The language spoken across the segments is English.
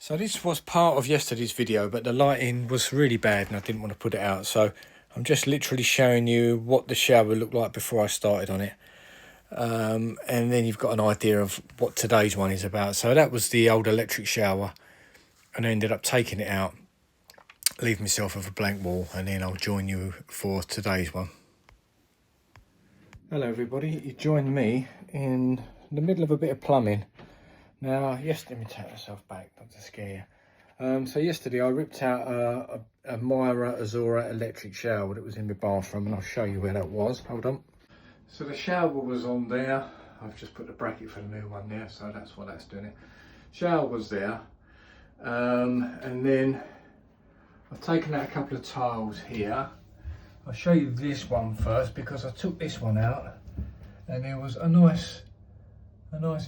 So this was part of yesterday's video, but the lighting was really bad and I didn't want to put it out. So I'm just literally showing you what the shower looked like before I started on it. And then you've got an idea of what today's one is about. So that was the old electric shower, and I ended up taking it out, leave myself with a blank wall, and then I'll join you for today's one. Hello everybody, you joined me in the middle of a bit of plumbing. Now, let me take myself back, not to scare you. So yesterday I ripped out a Myra Azora electric shower that was in my bathroom, and I'll show you where that was. Hold on. So the shower was on there. I've just put the bracket for the new one there, so that's why that's doing it. Shower was there. And then I've taken out a couple of tiles here. I'll show you this one first because I took this one out and there was a nice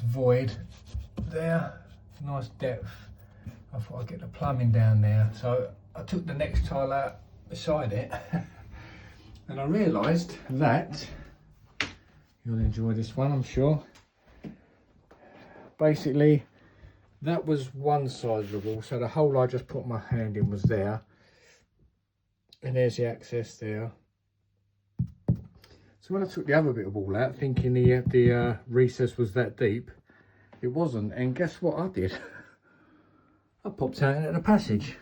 void there, nice depth. I thought I'd get the plumbing down there. So I took the next tile out beside it and I realised that, you'll enjoy this one I'm sure. Basically that was one side of the wall, so the hole I just put my hand in was there. And there's the access there. So when I took the other bit of wall out, thinking the recess was that deep, it wasn't. And guess what I did? I popped out into the passage,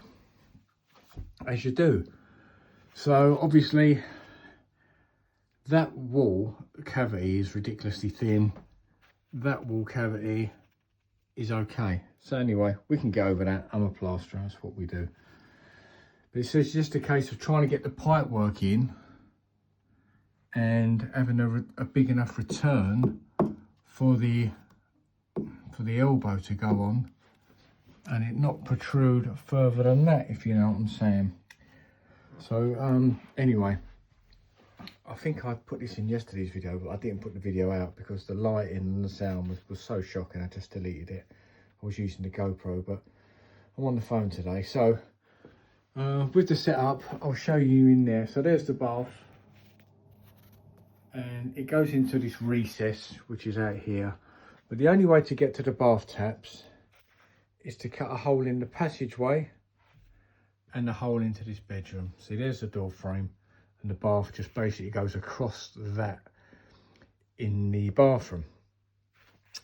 as you do. So obviously that wall cavity is ridiculously thin. That wall cavity is okay. So anyway, we can go over that. I'm a plasterer, that's what we do. But it's just a case of trying to get the pipe work in and having a big enough return for the elbow to go on and it not protrude further than that, if you know what I'm saying. So anyway, I think I put this in yesterday's video, but I didn't put the video out because the lighting and the sound was so shocking. I just deleted it. I was using the GoPro, but I'm on the phone today. So with the setup, I'll show you in there. So there's the bath, and it goes into this recess, which is out here. But the only way to get to the bath taps is to cut a hole in the passageway and a hole into this bedroom. See, there's the door frame, and the bath just basically goes across that in the bathroom.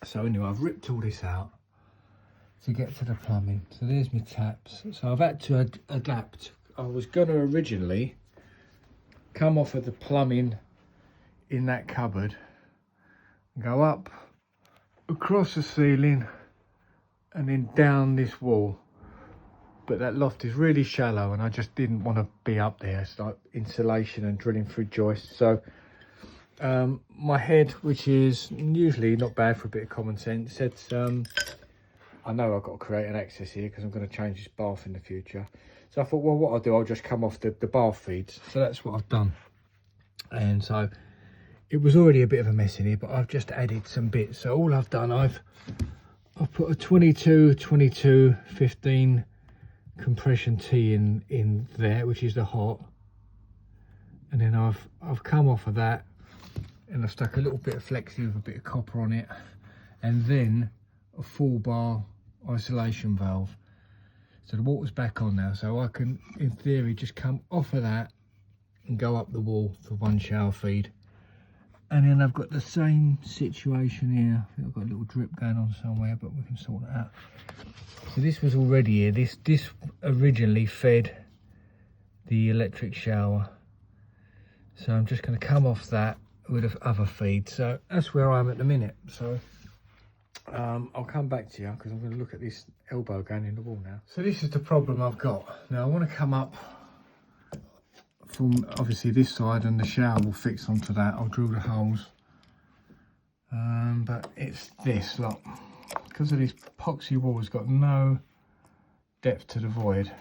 So anyway, I've ripped all this out to get to the plumbing. So there's my taps. So I've had to adapt. I was going to originally come off of the plumbing in that cupboard, go up across the ceiling and then down this wall, but that loft is really shallow and I just didn't want to be up there. It's like insulation and drilling through joists. So my head, which is usually not bad for a bit of common sense, said I know I've got to create an access here because I'm going to change this bath in the future. So I thought, well, what I'll do, I'll just come off the bath feeds. So that's what I've done. And so it was already a bit of a mess in here, but I've just added some bits. So all I've done, I've put a 22, 15 compression tee in there, which is the hot. And then I've come off of that and I've stuck a little bit of flexi with a bit of copper on it. And then a full bar isolation valve, so the water's back on now, so I can in theory just come off of that and go up the wall for one shower feed. And then I've got the same situation here. I think I've got a little drip going on somewhere, but we can sort that out. So this was already here. This originally fed the electric shower, so I'm just going to come off that with the other feed. So that's where I am at the minute. So I'll come back to you because I'm going to look at this elbow going in the wall now. So this is the problem I've got. Now I want to come up from obviously this side and the shower will fix onto that. I'll drill the holes. But it's this, look. Because of this epoxy wall has got no depth to the void.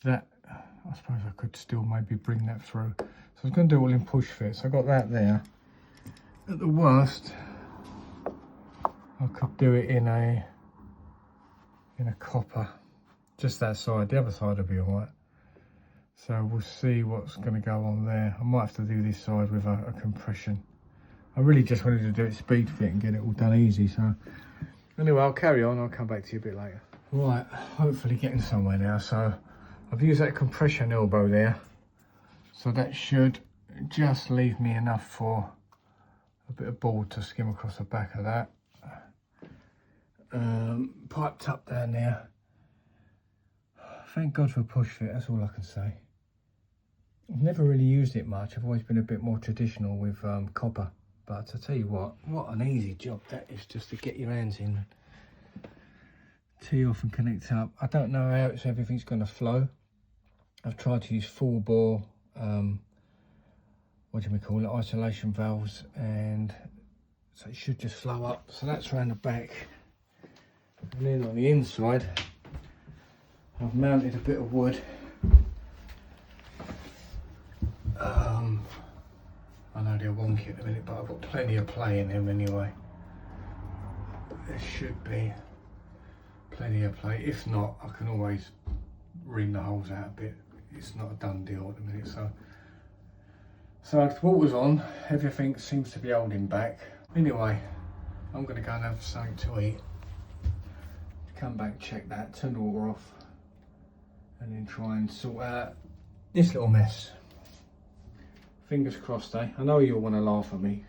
That, I suppose I could still maybe bring that through. So I was going to do it all in push fit. So I got that there. At the worst, I could do it in a copper, just that side. The other side will be all right. So we'll see what's going to go on there. I might have to do this side with a compression. I really just wanted to do it speed fit and get it all done easy. So anyway, I'll carry on. I'll come back to you a bit later. Right, hopefully getting somewhere now. So I've used that compression elbow there. So that should just leave me enough for a bit of board to skim across the back of that. Piped up down there. Thank God for push fit, that's all I can say. I've never really used it much. I've always been a bit more traditional with copper. But I tell you what an easy job that is, just to get your hands in, tee off and connect up. I don't know how everything's going to flow. I've tried to use full bore, what do we call it, isolation valves, and so it should just flow up. So that's around the back. And then on the inside, I've mounted a bit of wood. I know they're wonky at the minute, but I've got plenty of play in them anyway. There should be plenty of play. If not, I can always ream the holes out a bit. It's not a done deal at the minute. So the water's on. Everything seems to be holding back. Anyway, I'm going to go and have something to eat. Come back, check that, turn the water off, and then try and sort out this little mess. Fingers crossed, eh? I know you'll want to laugh at me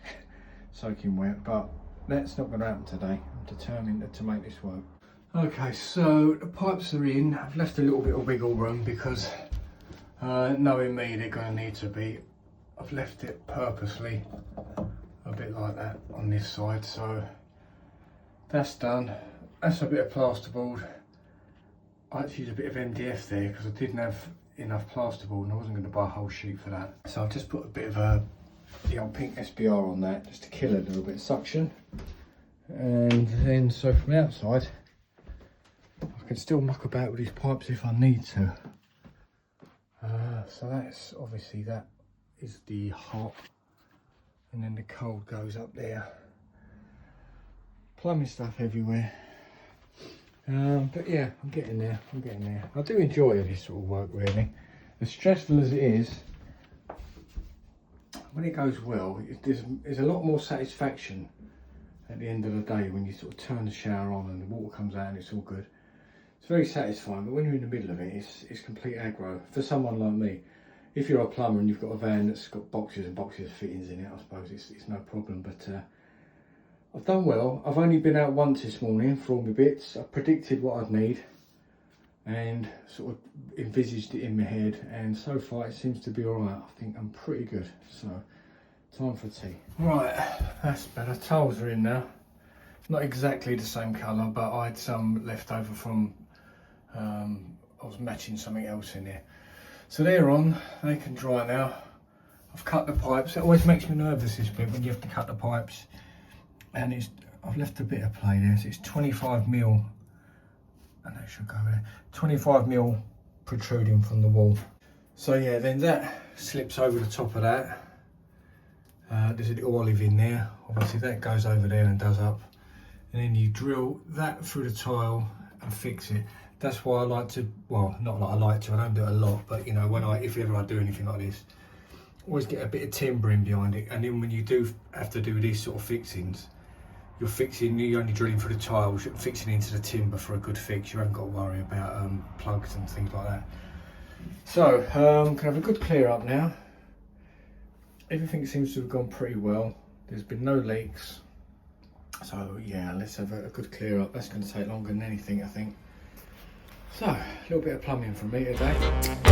soaking wet, but that's not going to happen today. I'm determined to make this work. Okay, so the pipes are in. I've left a little bit of wiggle room because knowing me, they're going to need to be. I've left it purposely a bit like that on this side, so that's done. That's a bit of plasterboard. I had to use a bit of MDF there because I didn't have enough plasterboard and I wasn't going to buy a whole sheet for that. So I've just put a bit of the old pink SBR on that just to kill a little bit of suction. And then so from the outside, I can still muck about with these pipes if I need to. So that's obviously, that is the hot, and then the cold goes up there. Plumbing stuff everywhere. But yeah, I'm getting there. I do enjoy this sort of work, really. As stressful as it is, when it goes well, there's a lot more satisfaction at the end of the day when you sort of turn the shower on and the water comes out and it's all good. It's very satisfying, but when you're in the middle of it, it's complete aggro. For someone like me, if you're a plumber and you've got a van that's got boxes and boxes of fittings in it, I suppose it's no problem. But I've done well. I've only been out once this morning for all my bits. I predicted what I'd need and sort of envisaged it in my head, and so far it seems to be all right. I think I'm pretty good. So time for tea. Right, that's better. Tiles are in now. Not exactly the same colour, but I had some left over from, I was matching something else in there. So they're on, they can dry now. I've cut the pipes. It always makes me nervous, this bit, when you have to cut the pipes. And I've left a bit of play there, so it's 25mm, and that should go there, 25mm protruding from the wall. So yeah, then that slips over the top of that. There's a little olive in there, obviously that goes over there and does up. And then you drill that through the tile and fix it. That's why I like to, well, not like I like to, I don't do it a lot, but you know, if ever I do anything like this, always get a bit of timbering behind it. And then when you do have to do these sort of fixings, you're only drilling through the tiles, you're fixing into the timber for a good fix. You haven't got to worry about plugs and things like that. So, can have a good clear up now. Everything seems to have gone pretty well. There's been no leaks. So yeah, let's have a good clear up. That's going to take longer than anything, I think. So, a little bit of plumbing from me today.